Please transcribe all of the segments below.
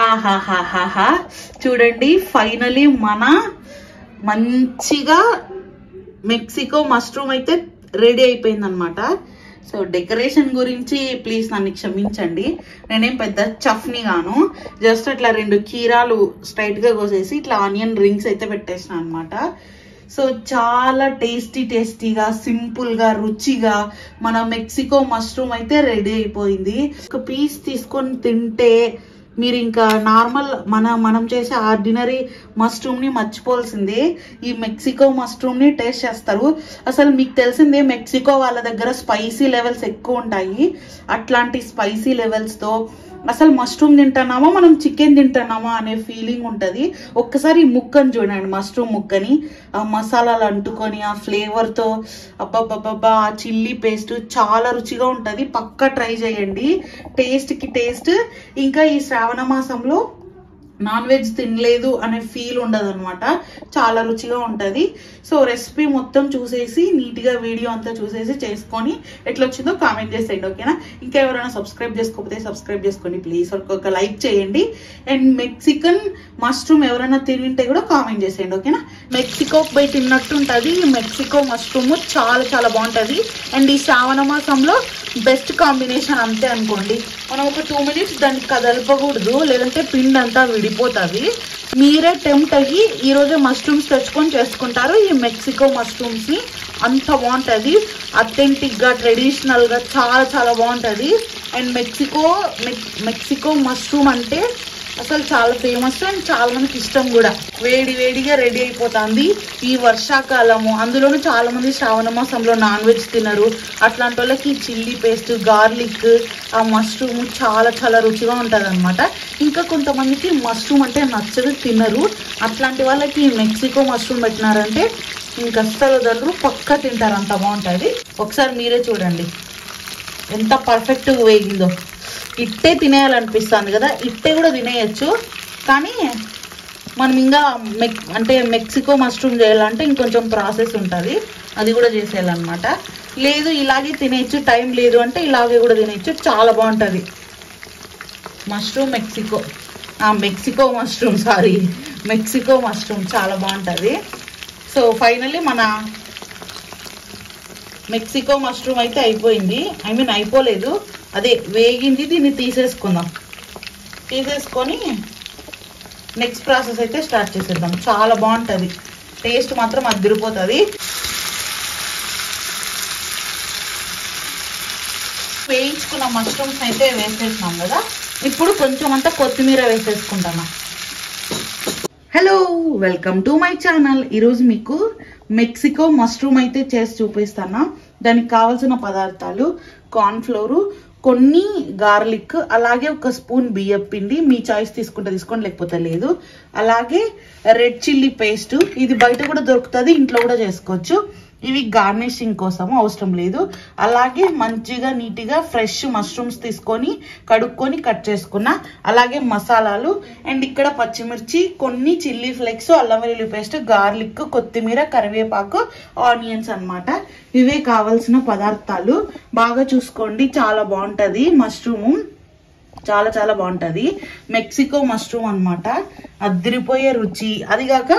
ఆహాహాహాహా చూడండి, ఫైనలీ మన మంచిగా మెక్సికో మష్రూమ్ అయితే రెడీ అయిపోయింది అనమాట. సో డెకరేషన్ గురించి ప్లీజ్ నన్ను క్షమించండి, నేనేం పెద్ద చఫ్ని గాను. జస్ట్ అట్లా 2 కీరాలు స్ట్రైట్ గా కోసేసి ఇట్లా ఆనియన్ రింగ్స్ అయితే పెట్టేసిన అనమాట. సో చాలా టేస్టీగా సింపుల్ గా రుచిగా మన మెక్సికో మష్రూమ్ అయితే రెడీ అయిపోయింది. ఒక పీస్ తీసుకొని తింటే మీరు ఇంకా నార్మల్ మనం చేసే ఆర్డినరీ మష్రూమ్ ని మర్చిపోవాల్సిందే. ఈ మెక్సికో మష్రూమ్ ని టేస్ట్ చేస్తారు. అసలు మీకు తెలిసిందే మెక్సికో వాళ్ళ దగ్గర స్పైసీ లెవెల్స్ ఎక్కువ ఉంటాయి. అట్లాంటి స్పైసీ లెవెల్స్ తో అసలు మష్రూమ్ తింటున్నామా మనం చికెన్ తింటున్నామా అనే ఫీలింగ్ ఉంటది. ఒక్కసారి ఈ ముక్కని చూడండి, మష్రూమ్ ముక్కని ఆ మసాలాలు అంటుకొని ఆ ఫ్లేవర్ తో అబ్బబ్బబ్బా ఆ చిల్లీ పేస్ట్ చాలా రుచిగా ఉంటది. పక్కా ట్రై చేయండి. టేస్ట్ కి టేస్ట్. ఇంకా ఈ శ్రావణ మాసంలో నాన్ వెజ్ తినలేదు అనే ఫీల్ ఉండదు అనమాట. చాలా రుచిగా ఉంటది. సో రెసిపీ మొత్తం చూసేసి నీట్ గా వీడియో అంతా చూసేసి చేసుకొని ఎట్లా వచ్చిందో కామెంట్ చేసేయండి, ఓకేనా? ఇంకా ఎవరైనా సబ్స్క్రైబ్ చేసుకోకపోతే సబ్స్క్రైబ్ చేసుకోండి ప్లీజ్. ఒక లైక్ చేయండి. అండ్ మెక్సికన్ మష్రూమ్ ఎవరైనా తింటే కూడా కామెంట్ చేసేయండి, ఓకేనా? మెక్సికో పోయి తిన్నట్టు ఉంటది. మెక్సికో మష్రూమ్ చాలా చాలా బాగుంటది. అండ్ ఈ శ్రావణ మాసంలో బెస్ట్ కాంబినేషన్ అంతే అనుకోండి. మనం ఒక 2 minutes దాన్ని కదలపకూడదు, లేదంటే పిండి అంతా విడిపోతుంది. మీరే టెంప్ట్ అయ్యి ఈ రోజు మష్రూమ్స్ తెచ్చుకొని చేసుకుంటారు ఈ మెక్సికో మష్రూమ్స్ ని. అంత బాగుంటది, అథెంటిక్ గా ట్రెడిషనల్ గా చాలా చాలా బాగుంటది. అండ్ మెక్సికో మష్రూమ్ అంటే అసలు చాలా ఫేమస్ అండ్ చాలా మందికి ఇష్టం కూడా. వేడిగా రెడీ అయిపోతుంది ఈ వర్షాకాలము. అందులోనూ చాలా మంది శ్రావణ మాసంలో నాన్ వెజ్ తినరు. అట్లాంటి వాళ్ళకి చిల్లీ పేస్ట్, గార్లిక్, ఆ మష్రూమ్ చాలా చాలా రుచిగా ఉంటది అనమాట. ఇంకా కొంతమందికి మష్రూమ్ అంటే నచ్చదు, తినరు. అట్లాంటి వాళ్ళకి మెక్సికో మష్రూమ్ పెట్టినారంటే ఇంకా అస్సలు వదలరు, పక్కా తింటారు, అంత బాగుంటది. ఒకసారి మీరే చూడండి ఎంత పర్ఫెక్ట్గా వేగిందో. ఇట్టే తినేయాలనిపిస్తుంది కదా, ఇట్టే కూడా తినేయచ్చు. కానీ మనం ఇంకా మెక్సికో మష్రూమ్ చేయాలంటే ఇంకొంచెం ప్రాసెస్ ఉంటుంది, అది కూడా చేసేయాలన్నమాట. లేదు ఇలాగే తినేయచ్చు, టైం లేదు అంటే ఇలాగే కూడా తినేయచ్చు. చాలా బాగుంటుంది మెక్సికో మష్రూమ్ చాలా బాగుంటుంది. సో ఫైనల్లీ మన మెక్సికో మష్రూమ్ అయితే అయిపోయింది. అయిపోలేదు, అదే వేగింది. దీన్ని తీసేసుకొని నెక్స్ట్ ప్రాసెస్ అయితే స్టార్ట్ చేసేద్దాం. చాలా బాగుంటుంది, టేస్ట్ మాత్రం అదిరిపోతుంది. వేయించుకున్న మష్రూమ్స్ అయితే వేసేసినాం కదా, ఇప్పుడు కొంచెం అంతా కొత్తిమీర వేసేసుకుంటాను. Hello, welcome to my channel. ఈరోజు మీకు మెక్సికో మష్రూమ్ అయితే చేసి చూపిస్తాను. దానికి కావాల్సిన పదార్థాలు కార్న్ ఫ్లోరు, కొన్ని గార్లిక్, అలాగే 1 స్పూన్ బియ్యం పిండి, మీ చాయిస్ తీసుకుంటే తీసుకోండి లేకపోతే లేదు. అలాగే రెడ్ చిల్లీ పేస్ట్, ఇది బయట కూడా దొరుకుతుంది, ఇంట్లో కూడా చేసుకోవచ్చు. ఇవి గార్నిషింగ్ కోసము, అవసరం లేదు. అలాగే మంచిగా నీట్గా ఫ్రెష్ మష్రూమ్స్ తీసుకొని కడుక్కొని కట్ చేసుకున్న. అలాగే మసాలాలు, అండ్ ఇక్కడ పచ్చిమిర్చి, కొన్ని చిల్లీ ఫ్లేక్స్, అల్లం వెల్లుల్లి పేస్ట్, గార్లిక్, కొత్తిమీర, కరివేపాకు, ఆనియన్స్ అన్నమాట. ఇవే కావాల్సిన పదార్థాలు. బాగా చూసుకోండి, చాలా బాగుంటది మష్రూమ్, చాలా చాలా బాగుంటది. మెక్సికో మష్రూమ్ అన్నమాట, అదిరిపోయే రుచి. అదిగాక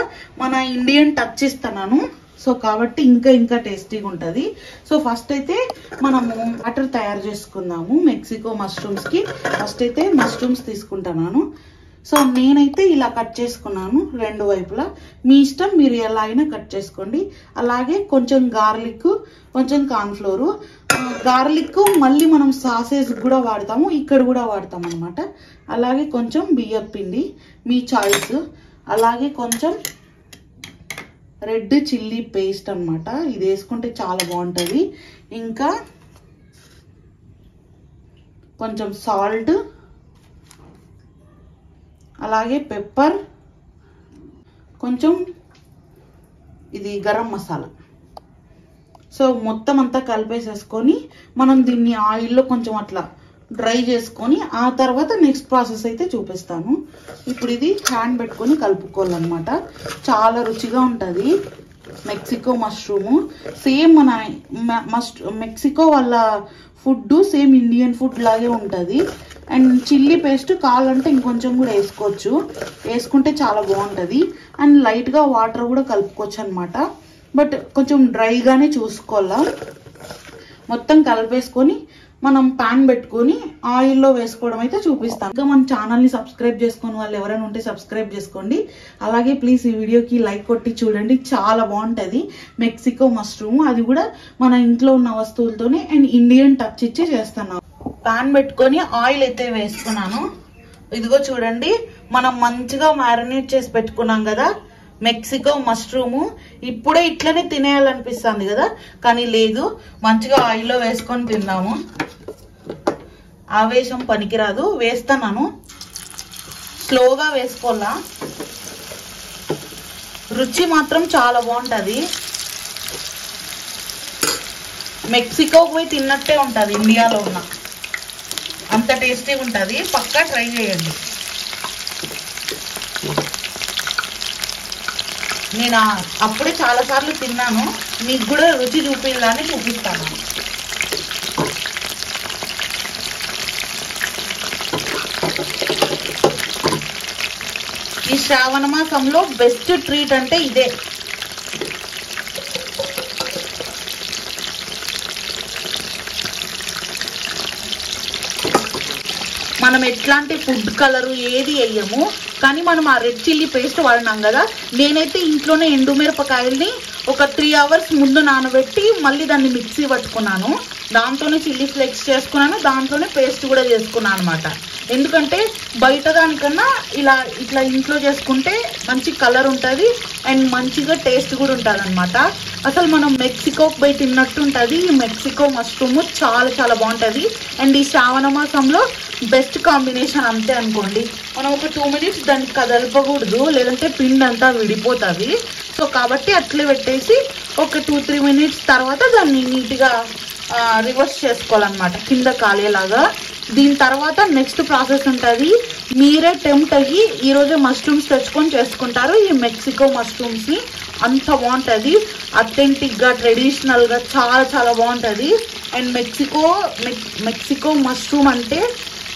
మన ఇండియన్ టచ్ ఇస్తున్నాను, సో కాబట్టి ఇంకా టేస్టీగా ఉంటుంది. సో ఫస్ట్ అయితే మనము వాటర్ తయారు చేసుకుందాము మెక్సికో మష్రూమ్స్ కి. ఫస్ట్ అయితే మష్రూమ్స్ తీసుకుంటున్నాను. సో నేనైతే ఇలా కట్ చేసుకున్నాను 2 వైపులా. మీ ఇష్టం, మీరు ఎలా అయినా కట్ చేసుకోండి. అలాగే కొంచెం గార్లిక్, కొంచెం కార్న్ ఫ్లోరు. గార్లిక్ మళ్ళీ మనం సాసేజ్ కూడా వాడతాము, ఇక్కడ కూడా వాడతాం అనమాట. అలాగే కొంచెం బియ్యం పిండి, మీ చాయిస్. అలాగే కొంచెం రెడ్ చిల్లీ పేస్ట్ అన్నమాట, ఇది వేసుకుంటే చాలా బాగుంటుంది. ఇంకా కొంచెం సాల్ట్, అలాగే పెప్పర్, కొంచెం ఇది గరం మసాలా. సో మొత్తం అంతా కలిపేసేసుకొని మనం దీన్ని ఆయిల్లో కొంచెం అట్లా డ్రై చేసుకొని ఆ తర్వాత నెక్స్ట్ ప్రాసెస్ అయితే చూపిస్తాను. ఇప్పుడు ఇది హ్యాండ్ పెట్టుకొని కలుపుకోవాలన్నమాట. చాలా రుచిగా ఉంటుంది మెక్సికో మష్రూమ్. సేమ్ మన మెక్సికో వాళ్ళ ఫుడ్ సేమ్ ఇండియన్ ఫుడ్ లాగే ఉంటుంది. అండ్ చిల్లీ పేస్ట్ కావాలంటే ఇంకొంచెం కూడా వేసుకోవచ్చు, వేసుకుంటే చాలా బాగుంటుంది. అండ్ లైట్గా వాటర్ కూడా కలుపుకోవచ్చు అనమాట. బట్ కొంచెం డ్రైగానే చూసుకోవాలా. మొత్తం కలిపేసుకొని మనం పాన్ పెట్టుకొని ఆయిల్లో వేసుకోవడం అయితే చూపిస్తాను. ఇంకా మన ఛానల్ని సబ్స్క్రైబ్ చేసుకుని వాళ్ళు ఎవరైనా ఉంటే సబ్స్క్రైబ్ చేసుకోండి. అలాగే ప్లీజ్ ఈ వీడియోకి లైక్ కొట్టి చూడండి, చాలా బాగుంటుంది మెక్సికో మష్రూమ్. అది కూడా మన ఇంట్లో ఉన్న వస్తువులతోనే అండ్ ఇండియన్ టచ్ ఇచ్చి చేస్తున్నాను. పాన్ పెట్టుకొని ఆయిల్ అయితే వేసుకున్నాను. ఇదిగో చూడండి, మనం మంచిగా మ్యారినేట్ చేసి పెట్టుకున్నాం కదా మెక్సికో మష్రూము. ఇప్పుడే ఇట్లనే తినేయాలనిపిస్తుంది కదా, కానీ లేదు, మంచిగా ఆయిల్లో వేసుకొని తిందాము. ఆవేశం పనికిరాదు, వేస్తున్నాను. స్లోగా వేసుకోవాలా. రుచి మాత్రం చాలా బాగుంటుంది. మెక్సికోకి పోయి తిన్నట్టే ఉంటుంది, ఇండియాలో ఉన్న అంత టేస్టీగా ఉంటుంది. పక్కా ట్రై చేయండి. నేను అప్పుడే చాలాసార్లు తిన్నాను, మీకు కూడా రుచి చూపించాలని చూపిస్తాను. ఈ శ్రావణ మాసంలో బెస్ట్ ట్రీట్ అంటే ఇదే. మనం ఎట్లాంటి ఫుడ్ కలరు ఏది వేయము, కానీ మనం ఆ రెడ్ చిల్లీ పేస్ట్ వాడినాం కదా. నేనైతే ఇంట్లోనే ఎండుమిరపకాయల్ని ఒక 3 hours ముందు నానబెట్టి మళ్ళీ దాన్ని మిక్సీ పట్టుకున్నాను. దాంతోనే చిల్లీ ఫ్లేక్స్ చేసుకున్నాను, దాంట్లోనే పేస్ట్ కూడా చేసుకున్నాను అనమాట. ఎందుకంటే బయట దానికన్నా ఇట్లా ఇంట్లో చేసుకుంటే మంచి కలర్ ఉంటుంది అండ్ మంచిగా టేస్ట్ కూడా ఉంటుంది అనమాట. అసలు మనం మెక్సికోకి పోయి తిన్నట్టు ఉంటుంది. ఈ మెక్సికో మష్రూమ్ చాలా చాలా బాగుంటుంది. అండ్ ఈ శ్రావణ మాసంలో బెస్ట్ కాంబినేషన్ అంతే అనుకోండి. మనం ఒక 2 minutes దాన్ని కదలపకూడదు, లేదంటే పిండి అంతా విడిపోతుంది. సో కాబట్టి అట్లే పెట్టేసి ఒక 2-3 minutes తర్వాత దాన్ని నీట్గా రివర్స్ చేసుకోవాలన్నమాట, కింద కాలేలాగా. దీని తర్వాత నెక్స్ట్ ప్రాసెస్ ఉంటుంది. మీరే టెంప్ట్ అయ్యి ఈరోజు మష్రూమ్స్ తెచ్చుకొని చేసుకుంటారు ఈ మెక్సికో మష్రూమ్స్ని. అంత బాగుంటుంది, అథెంటిక్గా ట్రెడిషనల్గా చాలా చాలా బాగుంటుంది. అండ్ మెక్సికో మష్రూమ్ అంటే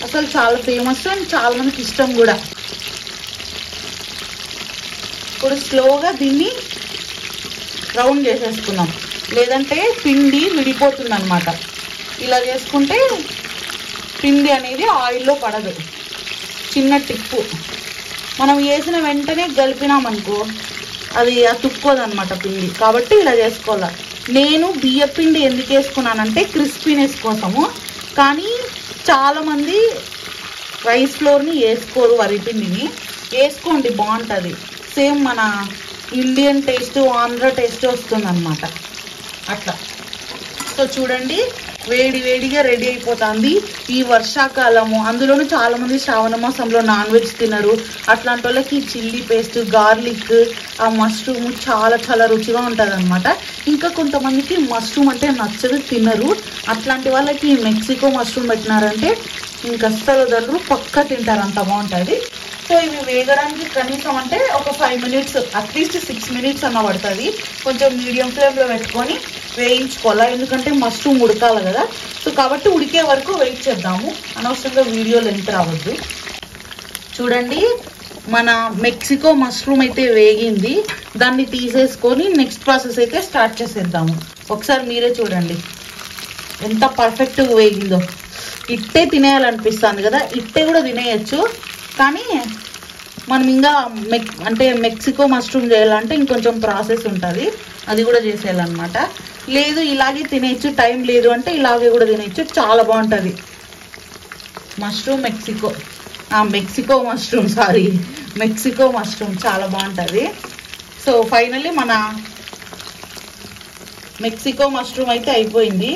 అసలు చాలా ఫేమస్ అండ్ చాలా మందికి ఇష్టం కూడా. ఇప్పుడు స్లోగా దీన్ని రౌండ్ చేసేసుకున్నాం, లేదంటే పిండి విడిపోతుంది అనమాట. ఇలా చేసుకుంటే పిండి అనేది ఆయిల్లో పడదు. చిన్న టిప్పు, మనం వేసిన వెంటనే కలిపినామనుకో అది తుక్కోదనమాట పిండి. కాబట్టి ఇలా చేసుకోవాలి. నేను బియ్య పిండి ఎందుకు వేసుకున్నానంటే క్రిస్పీనెస్ కోసము. కానీ చాలామంది రైస్ ఫ్లోర్ని వేసుకోరు, వరి పిండిని. వేసుకోండి, బాగుంటుంది. సేమ్ మన ఇండియన్ టేస్ట్, ఆంధ్ర టేస్ట్ వస్తుంది అనమాట అట్లా. సో చూడండి, వేడి వేడిగా రెడీ అయిపోతుంది. ఈ వర్షాకాలము, అందులోనూ చాలా మంది శ్రావణ మాసంలో నాన్ వెజ్ తినరు. అట్లాంటి వాళ్ళకి చిల్లీ పేస్ట్, గార్లిక్, ఆ మష్రూమ్ చాలా చాలా రుచిగా ఉంటుంది అనమాట. ఇంకా కొంతమందికి మష్రూమ్ అంటే నచ్చదు, తినరు. అట్లాంటి వాళ్ళకి మెక్సికో మష్రూమ్ పెట్టినారంటే ఇంకా అస్సలు వదలరు, పక్కా తింటారు, అంత బాగుంటుంది. సో ఇవి వేగడానికి కనీసం అంటే ఒక 5 minutes, అట్లీస్ట్ 6 minutes అన్న పడుతుంది. కొంచెం మీడియం ఫ్లేమ్లో పెట్టుకొని వేయించుకోవాలి, ఎందుకంటే మష్రూమ్ ఉడకాలి కదా. సో కాబట్టి ఉడికే వరకు వెయిట్ చేద్దాము, అనవసరంగా వీడియో లెంత్ రావద్దు. చూడండి, మన మెక్సికో మష్రూమ్ అయితే వేగింది. దాన్ని తీసేసుకొని నెక్స్ట్ ప్రాసెస్ అయితే స్టార్ట్ చేసేద్దాము. ఒకసారి మీరే చూడండి ఎంత పర్ఫెక్ట్గా వేగిందో. ఇట్టే తినేయాలనిపిస్తుంది కదా, ఇట్టే కూడా తినేయచ్చు. కానీ మనం ఇంకా మెక్సికో మష్రూమ్ చేయాలంటే ఇంకొంచెం ప్రాసెస్ ఉంటుంది, అది కూడా చేసేయాలన్నమాట. లేదు ఇలాగే తినేయచ్చు, టైం లేదు అంటే ఇలాగే కూడా తినేయచ్చు, చాలా బాగుంటుంది మెక్సికో మష్రూమ్ చాలా బాగుంటుంది. సో ఫైనల్లీ మన మెక్సికో మష్రూమ్ అయితే అయిపోయింది.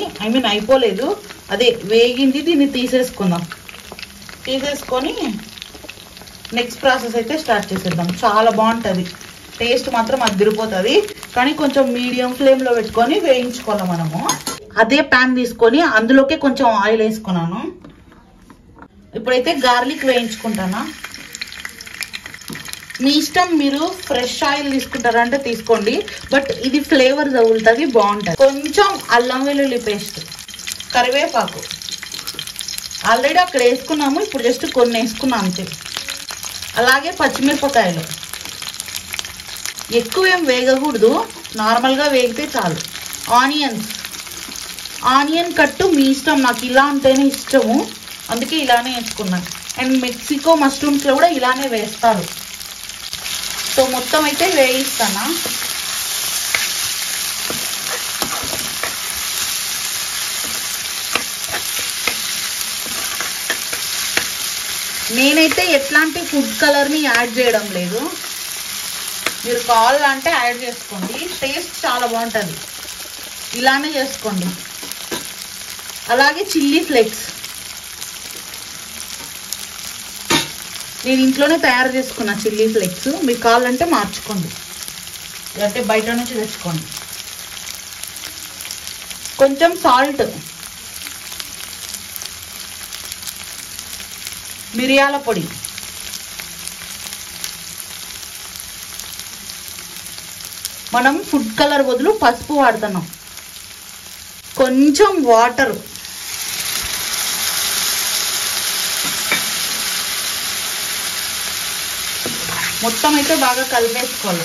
అయిపోలేదు, అదే వేగింది. దీన్ని తీసేసుకుందాం. తీసేసుకొని నెక్స్ట్ ప్రాసెస్ అయితే స్టార్ట్ చేసేద్దాం. చాలా బాగుంటుంది, టేస్ట్ మాత్రం అదిరిపోతుంది. కానీ కొంచెం మీడియం ఫ్లేమ్లో పెట్టుకొని వేయించుకోవాలి మనము. అదే ప్యాన్ తీసుకొని అందులోకే కొంచెం ఆయిల్ వేసుకున్నాను. ఇప్పుడైతే గార్లిక్ వేయించుకుంటానా. మీ ఇష్టం, మీరు ఫ్రెష్ ఆయిల్ తీసుకుంటారంటే తీసుకోండి, బట్ ఇది ఫ్లేవర్ తగులుతుంది, బాగుంటుంది. కొంచెం అల్లం వెల్లుల్లి పేస్ట్, కరివేపాకు, ఆల్రెడీ అక్కడ వేసుకున్నాము, ఇప్పుడు జస్ట్ కొన్ని వేసుకున్నాం అంతే. అలాగే పచ్చిమిరపకాయలు ఎక్కువ ఏం వేగకూడదు, నార్మల్గా వేగితే చాలు. ఆనియన్ కట్టు మీ ఇష్టం, నాకు ఇలా ఉంటేనే ఇష్టము, అందుకే ఇలానే వేసుకున్నాను. అండ్ మెక్సికో మష్రూమ్స్లో కూడా ఇలానే వేస్తారు. సో మొత్తం అయితే వేయిస్తానా. నేనైతే ఎట్లాంటి ఫుడ్ కలర్ని యాడ్ చేయడం లేదు, మీరు కావాలంటే యాడ్ చేసుకోండి, టేస్ట్ చాలా బాగుంటుంది, ఇలానే చేసుకోండి. అలాగే చిల్లీ ఫ్లేక్స్ నేను ఇంట్లోనే తయారు చేసుకున్నా చిల్లీ ఫ్లేక్స్, మీకు కావాలంటే మార్చుకోండి, లేదంటే బయట నుంచి తెచ్చుకోండి. కొంచెం సాల్ట్, మిరియాల పొడి, మనం ఫుడ్ కలర్ బదులు పసుపు వాడుతున్నాం. కొంచెం వాటర్, మొత్తం అయితే బాగా కలిపేసుకోవాలి.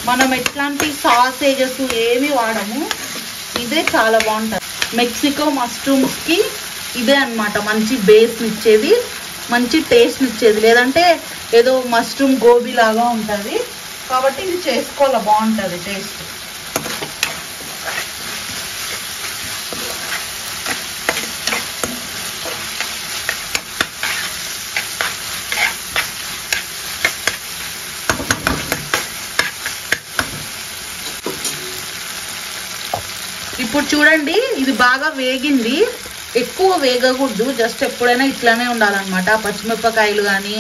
మనం ఎట్లాంటి సాసేజెస్ ఏమి వాడము, ఇదే చాలా బాగుంటుంది. మెక్సికో మష్రూమ్స్కి ఇదే అన్నమాట మంచి బేస్ని ఇచ్చేది, మంచి టేస్ట్ని ఇచ్చేది. లేదంటే ఏదో మష్రూమ్ గోబీ లాగా ఉంటుంది, కాబట్టి ఇది చేసుకోవాలి, బాగుంటుంది టేస్ట్. ఇప్పుడు చూడండి, ఇది బాగా వేగింది, ఎక్కువ వేగకూడదు, జస్ట్ ఎప్పుడైనా ఇట్లానే ఉండాలన్నమాట. పచ్చిమిరపకాయలు కానీ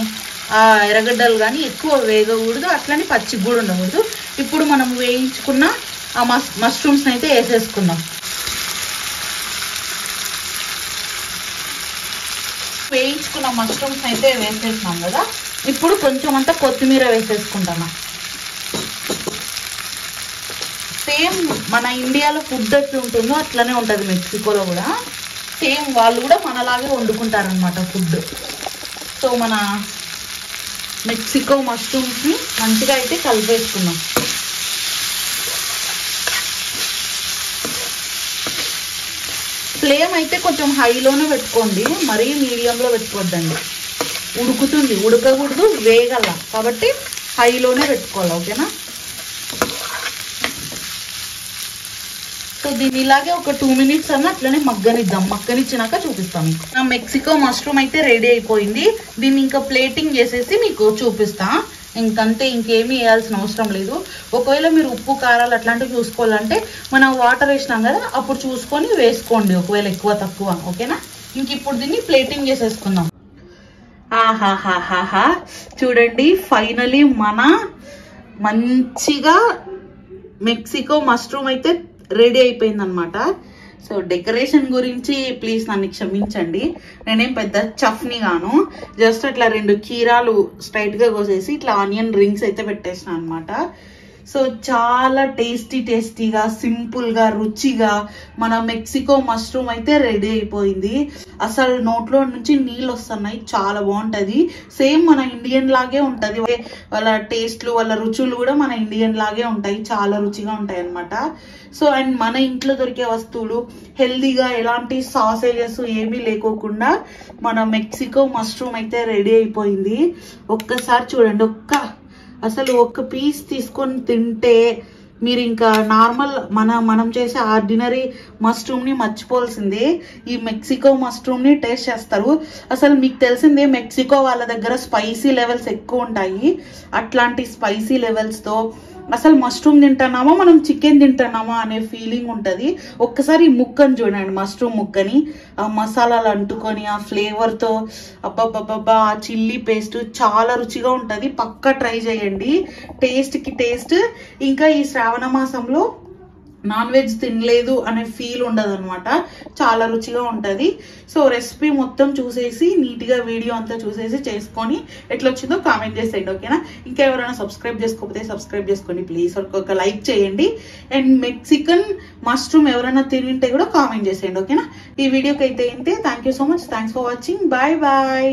ఎర్రగడ్డలు కానీ ఎక్కువ వేగకూడదు, అట్లని పచ్చిగా కూడా ఉండకూడదు. ఇప్పుడు మనం వేయించుకున్న ఆ మష్రూమ్స్ని అయితే వేసేసుకుందాం. వేయించుకున్న మష్రూమ్స్ అయితే వేసేసినాం కదా, ఇప్పుడు కొంచెం అంతా కొత్తిమీర వేసేసుకుంటాను. సేమ్ మన ఇండియాలో ఫుడ్ ఎట్లా ఉంటుందో అట్లనే ఉంటుంది మెక్సికోలో కూడా, సేమ్ వాళ్ళు కూడా మనలాగే వండుకుంటారనమాట ఫుడ్. సో మన మెక్సికో మష్రూమ్స్ని మంచిగా అయితే కలిపేసుకున్నాం. ఫ్లేమ్ అయితే కొంచెం హైలోనే పెట్టుకోండి, మరీ మీడియంలో పెట్టుకోవద్దండి, ఉడుకుతుంది, ఉడకకూడదు, వేగల, కాబట్టి హైలోనే పెట్టుకోవాలి, ఓకేనా. సో దీన్ని ఇలాగే ఒక 2 minutes అన్న అట్లనే మగ్గనిద్దాం, మగ్గనిచ్చినాక చూపిస్తాం మీకు. నా మెక్సికో మష్రూమ్ అయితే రెడీ అయిపోయింది, దీన్ని ఇంకా ప్లేటింగ్ చేసేసి మీకు చూపిస్తా. ఇంకంతే, ఇంకేమీ వేయాల్సిన అవసరం లేదు. ఒకవేళ మీరు ఉప్పు కారాలు అట్లాంటివి చూసుకోవాలంటే మనం వాటర్ వేసినాం కదా, అప్పుడు చూసుకొని వేసుకోండి, ఒకవేళ ఎక్కువ తక్కువ, ఓకేనా. ఇంక ఇప్పుడు దీన్ని ప్లేటింగ్ చేసేసుకుందాం. ఆహాహాహాహా, చూడండి ఫైనలీ మన మంచిగా మెక్సికో మష్రూమ్ అయితే రెడీ అయిపోయింది అనమాట. సో డెకరేషన్ గురించి ప్లీజ్ నన్ను క్షమించండి, నేనేం పెద్ద చఫ్ని గాను, జస్ట్ అట్లా 2 కీరాలు స్ట్రైట్గా కోసేసి ఇట్లా ఆనియన్ రింగ్స్ అయితే పెట్టేసిన అనమాట. సో చాలా టేస్టీగా, సింపుల్గా, రుచిగా మన మెక్సికో మష్రూమ్ అయితే రెడీ అయిపోయింది. అసలు నోట్లో నుంచి నీళ్ళు వస్తున్నాయి, చాలా బాగుంటుంది. సేమ్ మన ఇండియన్ లాగే ఉంటుంది, వాళ్ళ టేస్ట్లు వాళ్ళ రుచులు కూడా మన ఇండియన్ లాగే ఉంటాయి, చాలా రుచిగా ఉంటాయి అనమాట. సో అండ్ మన ఇంట్లో దొరికే వస్తువులు హెల్దీగా, ఎలాంటి సాసేజెస్ ఏమీ లేకోకుండా మన మెక్సికో మష్రూమ్ అయితే రెడీ అయిపోయింది. ఒక్కసారి చూడండి, అసలు ఒక పీస్ తీసుకొని తింటే మీరు ఇంకా నార్మల్ మనం చేసే ఆర్డినరీ మష్రూమ్ని మర్చిపోవాల్సిందే, ఈ మెక్సికో మష్రూమ్ని టేస్ట్ చేస్తారు. అసలు మీకు తెలిసిందే మెక్సికో వాళ్ళ దగ్గర స్పైసీ లెవెల్స్ ఎక్కువ ఉంటాయి, అట్లాంటి స్పైసీ లెవెల్స్తో అసలు మష్రూమ్ తింటున్నామా మనం చికెన్ తింటున్నామా అనే ఫీలింగ్ ఉంటుంది. ఒక్కసారి ఈ ముక్కని చూడండి, మష్రూమ్ ముక్కని ఆ మసాలాలు అంటుకొని ఆ ఫ్లేవర్తో, అబ్బాబ్బాబ్బా ఆ చిల్లీ పేస్ట్ చాలా రుచిగా ఉంటుంది, పక్కా ట్రై చేయండి, టేస్ట్కి టేస్ట్. ఇంకా ఈ శ్రావణ మాసంలో నాన్ వెజ్ తినలేదు అనే ఫీల్ ఉండదు అనమాట. చాలా రుచిగా ఉంటుంది. సో రెసిపీ మొత్తం చూసేసి నీట్గా వీడియో అంతా చూసేసి చేసుకొని ఎట్లా వచ్చిందో కామెంట్ చేసేయండి, ఓకేనా. ఇంకా ఎవరైనా సబ్స్క్రైబ్ చేసుకోకపోతే సబ్స్క్రైబ్ చేసుకోండి ప్లీజ్, ఒక లైక్ చేయండి. అండ్ మెక్సికన్ మష్రూమ్ ఎవరైనా తింటే కూడా కామెంట్ చేసేయండి, ఓకేనా. ఈ వీడియోకి అయితే ఏంటి, thank you so much, thanks for watching, bye bye.